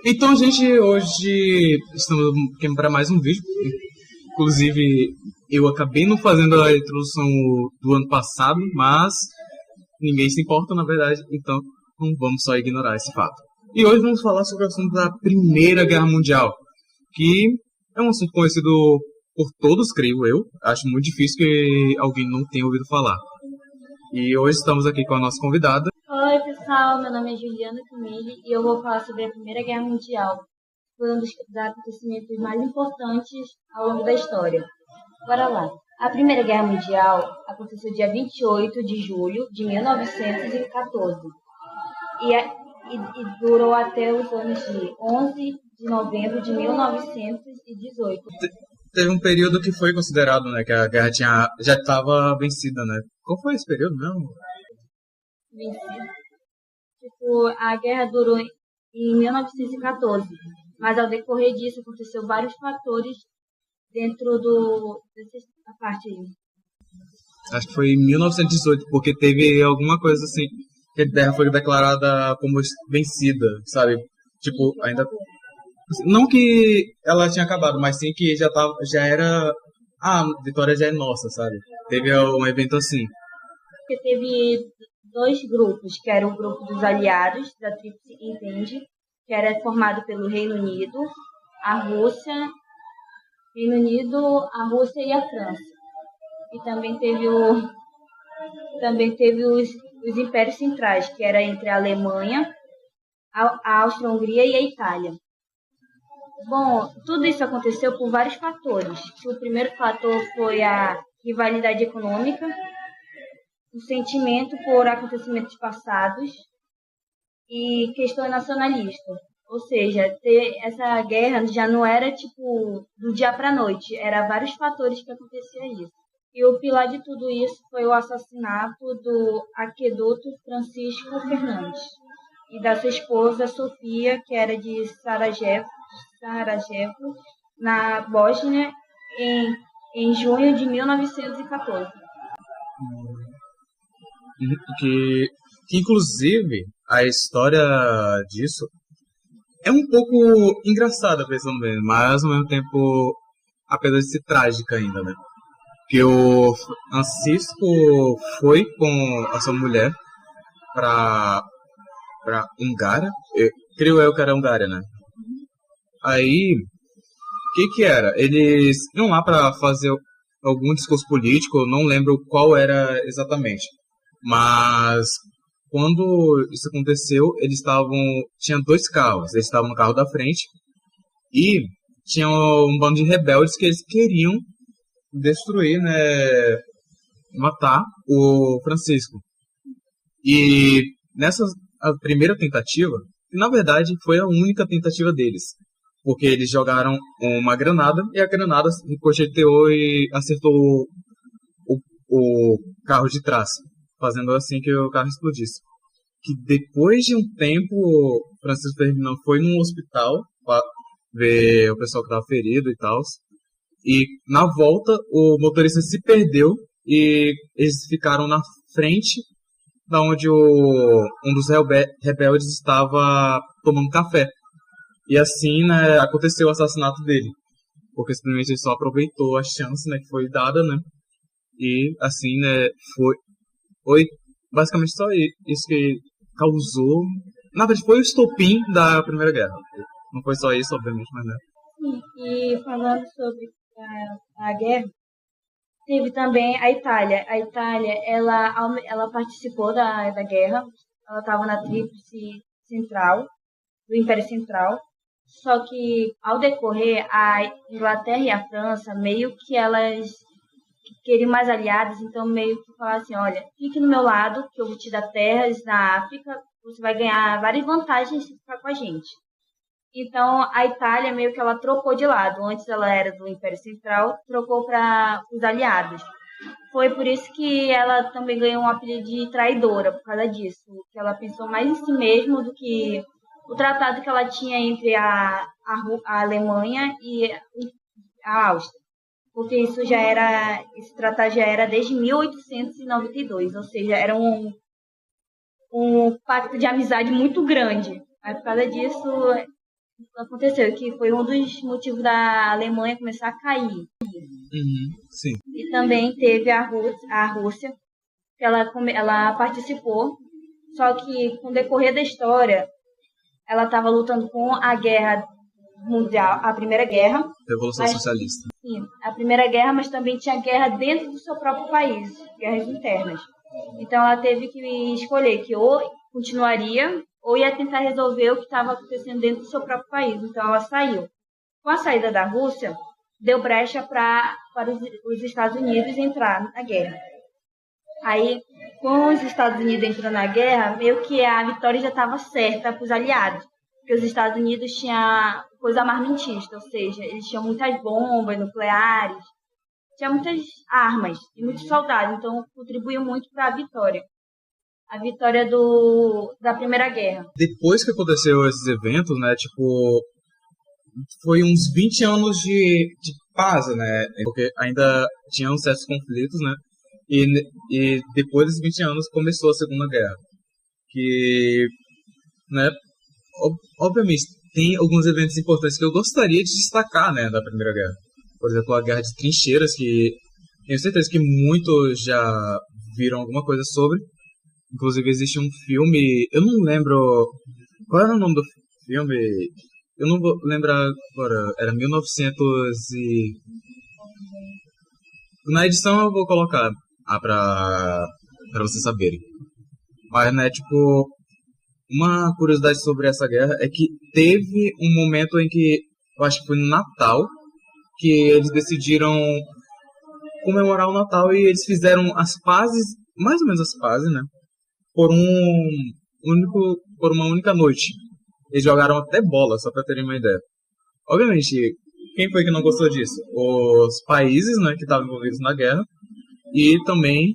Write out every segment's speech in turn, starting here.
Então, gente, hoje estamos aqui para mais um vídeo. Inclusive, eu acabei não fazendo a introdução do ano passado, mas ninguém se importa, na verdade, então não vamos só ignorar esse fato. E hoje vamos falar sobre o assunto da Primeira Guerra Mundial, que é um assunto conhecido por todos, creio eu. Acho muito difícil que alguém não tenha ouvido falar. E hoje estamos aqui com a nossa convidada. Oi, pessoal, meu nome é Juliana Camille e eu vou falar sobre a Primeira Guerra Mundial. Foi um dos acontecimentos mais importantes ao longo da história. Bora lá. A Primeira Guerra Mundial aconteceu dia 28 de julho de 1914 e durou até os anos de 11 de novembro de 1918. Teve um período que foi considerado, né, que a guerra já estava vencida, né? Qual foi esse período mesmo? Vencida. A guerra durou em 1914, mas ao decorrer disso aconteceu vários fatores dentro dessa parte aí. Acho que foi em 1918, porque teve alguma coisa assim, que a guerra foi declarada como vencida, sabe? Tipo, ainda... Não que ela tinha acabado, mas sim que já era... Ah, a vitória já é nossa, sabe? Teve um evento assim. Porque teve dois grupos, que era o grupo dos aliados, da Tríplice Entente, que era formado pelo Reino Unido, a Rússia e a França. E também teve os impérios centrais, que era entre a Alemanha, a Áustria-Hungria e a Itália. Bom, tudo isso aconteceu por vários fatores. O primeiro fator foi a rivalidade econômica, o sentimento por acontecimentos passados e questões nacionalistas. Ou seja, essa guerra já não era tipo do dia para a noite, era vários fatores que acontecia isso. E o pilar de tudo isso foi o assassinato do Aqueduto Francisco Fernandes e da sua esposa Sofia, que era de Sarajevo, na Bósnia, em junho de 1914. Que inclusive a história disso é um pouco engraçada, pensando bem, mas ao mesmo tempo, apesar de ser trágica ainda, né? Que o Francisco foi com a sua mulher pra Hungária, creio eu que era Hungária, né? Aí, o que era? Eles iam lá para fazer algum discurso político, não lembro qual era exatamente. Mas quando isso aconteceu, tinha dois carros. Eles estavam no carro da frente e tinha um bando de rebeldes que eles queriam destruir, né, matar o Francisco. E a primeira tentativa, que na verdade foi a única tentativa deles, porque eles jogaram uma granada e a granada ricocheteou e acertou o carro de trás, fazendo assim que o carro explodisse. Que depois de um tempo, Francisco Ferdinand foi num hospital para ver o pessoal que estava ferido e tal. E na volta, o motorista se perdeu e eles ficaram na frente da onde um dos rebeldes estava tomando café. E assim, né, aconteceu o assassinato dele. Porque simplesmente ele só aproveitou a chance, né, que foi dada, né? E assim, né, foi basicamente só isso que causou. Na verdade, foi o estopim da Primeira Guerra. Não foi só isso, obviamente, mas né. Sim, e falando sobre a guerra, teve também a Itália. A Itália, ela participou da guerra, ela estava na Tríplice Central, do Império Central. Só que, ao decorrer, a Inglaterra e a França, meio que elas queriam mais aliadas, então meio que falaram assim, olha, fique no meu lado, que eu vou te dar terras na África, você vai ganhar várias vantagens se ficar com a gente. Então, a Itália meio que ela trocou de lado. Antes ela era do Império Central, trocou para os aliados. Foi por isso que ela também ganhou um apelido de traidora, por causa disso. Que ela pensou mais em si mesma do que o tratado que ela tinha entre a Alemanha e a Áustria. Porque esse tratado já era desde 1892, ou seja, era um pacto de amizade muito grande. Aí, por causa disso, aconteceu, que foi um dos motivos da Alemanha começar a cair. Sim. E também teve a Rússia, que ela participou, só que com o decorrer da história, ela estava lutando com a guerra mundial, a Primeira Guerra. Revolução Socialista. Sim, a Primeira Guerra, mas também tinha guerra dentro do seu próprio país, guerras internas. Então ela teve que escolher que ou continuaria ou ia tentar resolver o que estava acontecendo dentro do seu próprio país. Então ela saiu. Com a saída da Rússia, deu brecha para os Estados Unidos entrar na guerra. Aí, com os Estados Unidos entrando na guerra, meio que a vitória já estava certa para os aliados. Porque os Estados Unidos tinham coisa armamentista, ou seja, eles tinham muitas bombas nucleares, tinha muitas armas e muitos soldados, então contribuiu muito para a vitória. A vitória da Primeira Guerra. Depois que aconteceu esses eventos, né, tipo, foi uns 20 anos de paz, né, porque ainda tinham certos conflitos, né, e depois desses 20 anos começou a Segunda Guerra, que, né, obviamente tem alguns eventos importantes que eu gostaria de destacar, né, da Primeira Guerra. Por exemplo, a Guerra de Trincheiras, que tenho certeza que muitos já viram alguma coisa sobre. Inclusive existe um filme, eu não lembro qual era o nome do filme, eu não vou lembrar agora, era 1900 e... Na edição eu vou colocar pra vocês saberem. Mas, né, tipo, uma curiosidade sobre essa guerra é que teve um momento em que, eu acho que foi no Natal, que eles decidiram comemorar o Natal e eles fizeram as pazes, mais ou menos as pazes, né? Por uma única noite. Eles jogaram até bola, só pra terem uma ideia. Obviamente, quem foi que não gostou disso? Os países, né, que estavam envolvidos na guerra e também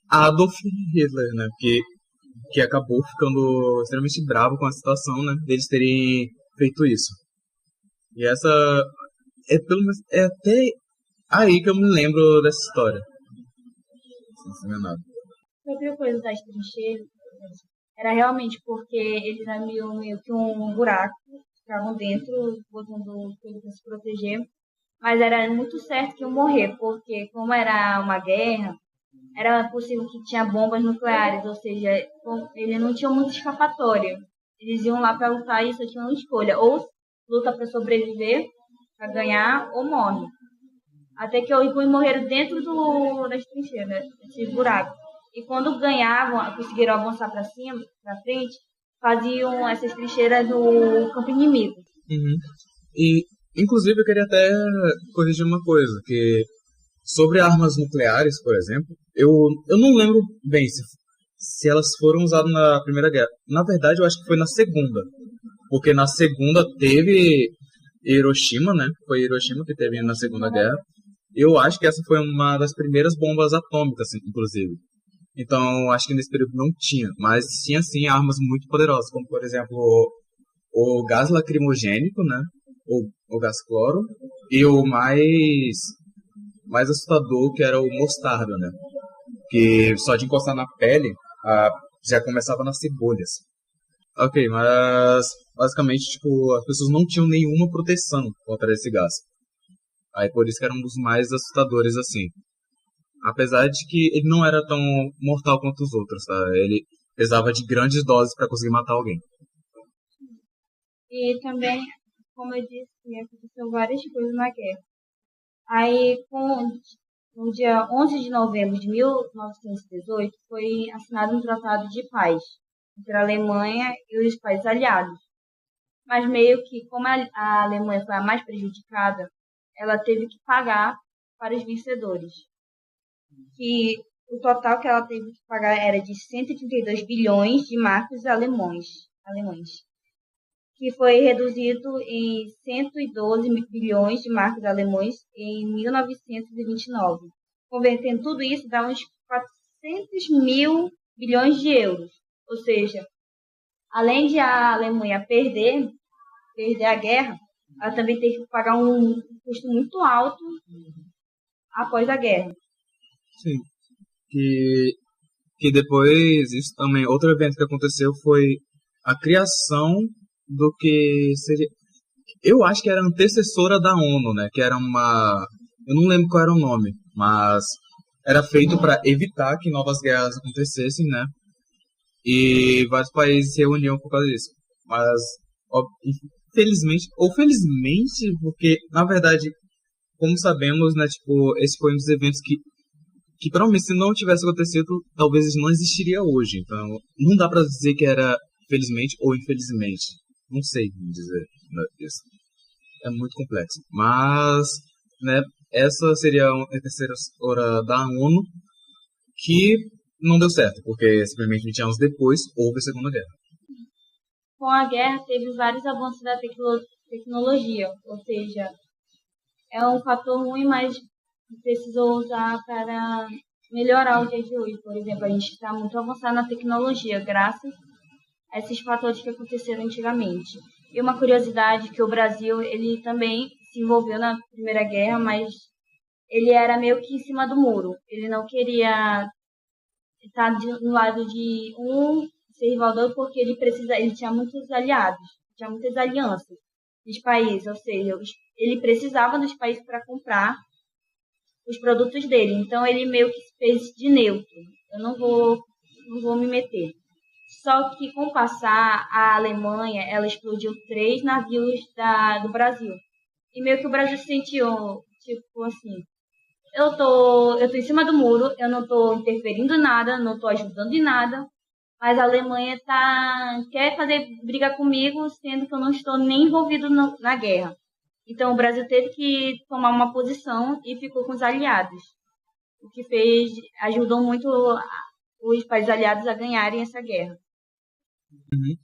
Adolf Hitler, né, que acabou ficando extremamente bravo com a situação, né, deles terem feito isso. E essa pelo menos é até aí que eu me lembro dessa história. Sem ser nada. Outra coisa das trincheiras era realmente porque eles eram meio que um buraco, ficavam dentro, botando coisa para se proteger, mas era muito certo que iam morrer, porque como era uma guerra, era possível que tinha bombas nucleares, ou seja, eles não tinham muita escapatória. Eles iam lá para lutar e isso tinha uma escolha, ou luta para sobreviver, para ganhar, ou morre. Até que alguns morreram dentro das trincheiras, desse buraco. E quando ganhavam, conseguiram avançar para cima, para frente, faziam essas trincheiras do campo inimigo. Uhum. E, inclusive, eu queria até corrigir uma coisa, que sobre armas nucleares, por exemplo, eu não lembro bem se elas foram usadas na Primeira Guerra. Na verdade, eu acho que foi na Segunda, porque na Segunda teve Hiroshima, né? Foi Hiroshima que teve na Segunda Guerra. Eu acho que essa foi uma das primeiras bombas atômicas, inclusive. Então, acho que nesse período não tinha, mas tinha sim armas muito poderosas, como por exemplo o gás lacrimogênico, né? O gás cloro, e o mais assustador, que era o mostarda, né? Que só de encostar na pele já começava a nascer bolhas. Ok, mas basicamente tipo, as pessoas não tinham nenhuma proteção contra esse gás. Aí por isso que era um dos mais assustadores assim. Apesar de que ele não era tão mortal quanto os outros, tá? Ele precisava de grandes doses para conseguir matar alguém. E também, como eu disse, aconteceu várias coisas na guerra. Aí, no dia 11 de novembro de 1918, foi assinado um tratado de paz entre a Alemanha e os países aliados. Mas meio que, como a Alemanha foi a mais prejudicada, ela teve que pagar para os vencedores. Que o total que ela teve que pagar era de 132 bilhões de marcos alemães, que foi reduzido em 112 bilhões de marcos alemães em 1929. Convertendo tudo isso, dá uns 400 mil bilhões de euros. Ou seja, além de a Alemanha perder a guerra, ela também tem que pagar um custo muito alto após a guerra. Sim. Que depois, isso também, outro evento que aconteceu foi a criação do que seria... eu acho que era antecessora da ONU, né? Que era uma, eu não lembro qual era o nome, mas era feito para evitar que novas guerras acontecessem, né? E vários países se reuniam por causa disso. Mas, infelizmente, ou felizmente, porque, na verdade, como sabemos, né, tipo, esse foi um dos eventos que provavelmente se não tivesse acontecido, talvez não existiria hoje. Então, não dá pra dizer que era felizmente ou infelizmente. Não sei dizer, né, isso. É muito complexo. Mas, né, essa seria a terceira hora da ONU, que não deu certo, porque simplesmente 20 anos depois houve a Segunda Guerra. Com a guerra, teve vários avanços da tecnologia, ou seja, é um fator ruim, mas precisou usar para melhorar o dia de hoje. Por exemplo, a gente está muito avançado na tecnologia, graças a esses fatores que aconteceram antigamente. E uma curiosidade que o Brasil, ele também se envolveu na Primeira Guerra, mas ele era meio que em cima do muro. Ele não queria estar no lado de um ser rival do outro, porque ele tinha muitos aliados, tinha muitas alianças dos países, ou seja, ele precisava dos países para comprar os produtos dele. Então ele meio que se fez de neutro. Eu não vou me meter. Só que com o passar, a Alemanha, ela explodiu 3 navios do Brasil. E meio que o Brasil se sentiu, tipo assim, eu tô em cima do muro, eu não tô interferindo em nada, não tô ajudando em nada, mas a Alemanha quer fazer briga comigo, sendo que eu não estou nem envolvido na guerra. Então o Brasil teve que tomar uma posição e ficou com os aliados, o que ajudou muito os países aliados a ganharem essa guerra. Uhum.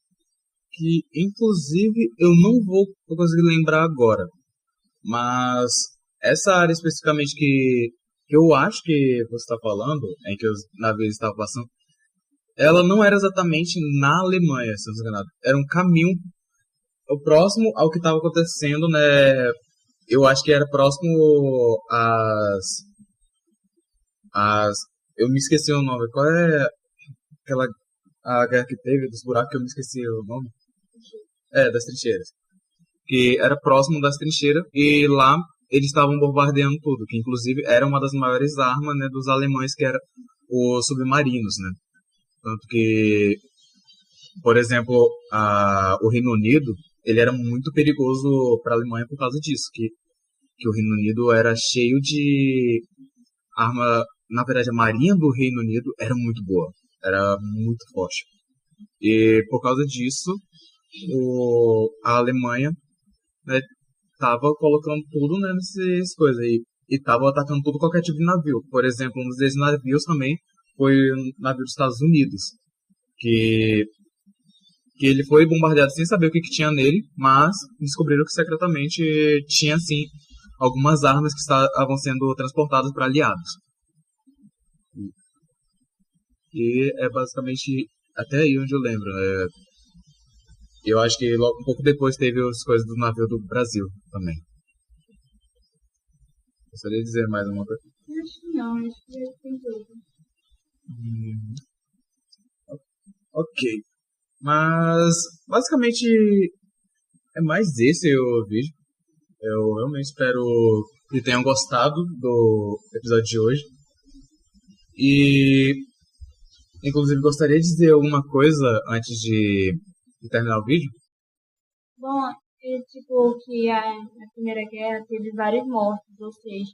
Que, inclusive, eu não vou conseguir lembrar agora, mas essa área especificamente que eu acho que você está falando, em que os navios estavam passando, ela não era exatamente na Alemanha, se não me engano. Era um caminho próximo ao que estava acontecendo, né? Eu acho que era próximo às. Eu me esqueci o nome. Qual é aquela a guerra que teve dos buracos que eu me esqueci o nome? Das trincheiras. Que era próximo das trincheiras e lá eles estavam bombardeando tudo, que inclusive era uma das maiores armas, né, dos alemães, que era os submarinos, né? Tanto que, por exemplo, o Reino Unido, ele era muito perigoso para a Alemanha por causa disso, que o Reino Unido era cheio de arma, na verdade a marinha do Reino Unido era muito boa, era muito forte. E por causa disso, a Alemanha, né, tava colocando tudo, né, nessas coisas e tava atacando tudo, qualquer tipo de navio. Por exemplo, um desses navios também foi um navio dos Estados Unidos, que ele foi bombardeado sem saber o que tinha nele, mas descobriram que secretamente tinha sim algumas armas que estavam sendo transportadas para aliados. E é basicamente até aí onde eu lembro. Eu acho que logo um pouco depois teve as coisas do navio do Brasil também. Gostaria de dizer mais uma coisa? Acho que não, acho que tem tudo. Ok. Mas basicamente é mais esse o vídeo. Eu realmente espero que tenham gostado do episódio de hoje. E inclusive gostaria de dizer alguma coisa antes de terminar o vídeo. Bom, que a Primeira Guerra teve vários mortos, ou seja,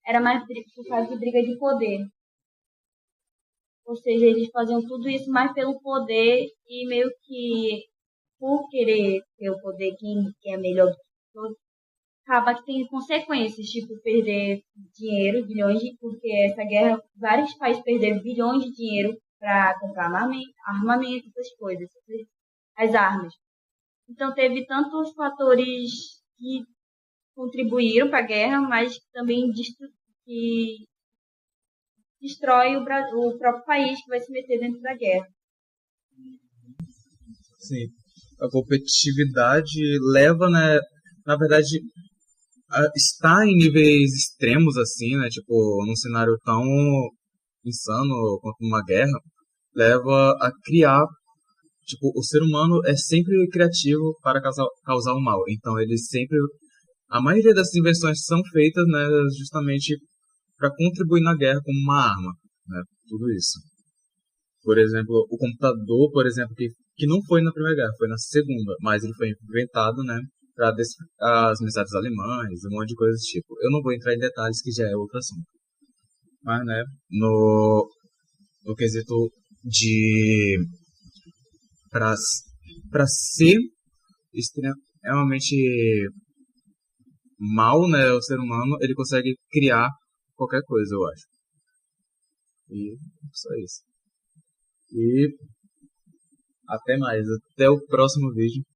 era mais por causa de briga de poder. Ou seja, eles faziam tudo isso mais pelo poder e meio que por querer ter o poder, quem é melhor do que todos, acaba que tem consequências, tipo perder dinheiro, porque essa guerra, vários países perderam bilhões de dinheiro para comprar armamento, essas coisas, as armas. Então teve tantos fatores que contribuíram para a guerra, mas também que destrói o próprio país que vai se meter dentro da guerra. Sim, a competitividade leva, né, na verdade, está em níveis extremos assim, né, tipo, num cenário tão insano quanto uma guerra, leva a criar Tipo, o ser humano é sempre criativo para causar o mal. Então, ele sempre. A maioria dessas invenções são feitas, né, justamente para contribuir na guerra como uma arma, né? Tudo isso. Por exemplo, o computador, por exemplo, que não foi na Primeira Guerra, foi na Segunda, mas ele foi inventado, né, para as mensagens alemães, um monte de coisas desse tipo. Eu não vou entrar em detalhes, que já é outro assunto. Mas, né, no quesito de para para ser extremamente mal, né, o ser humano, ele consegue criar qualquer coisa, eu acho. E só isso. E até mais, até o próximo vídeo.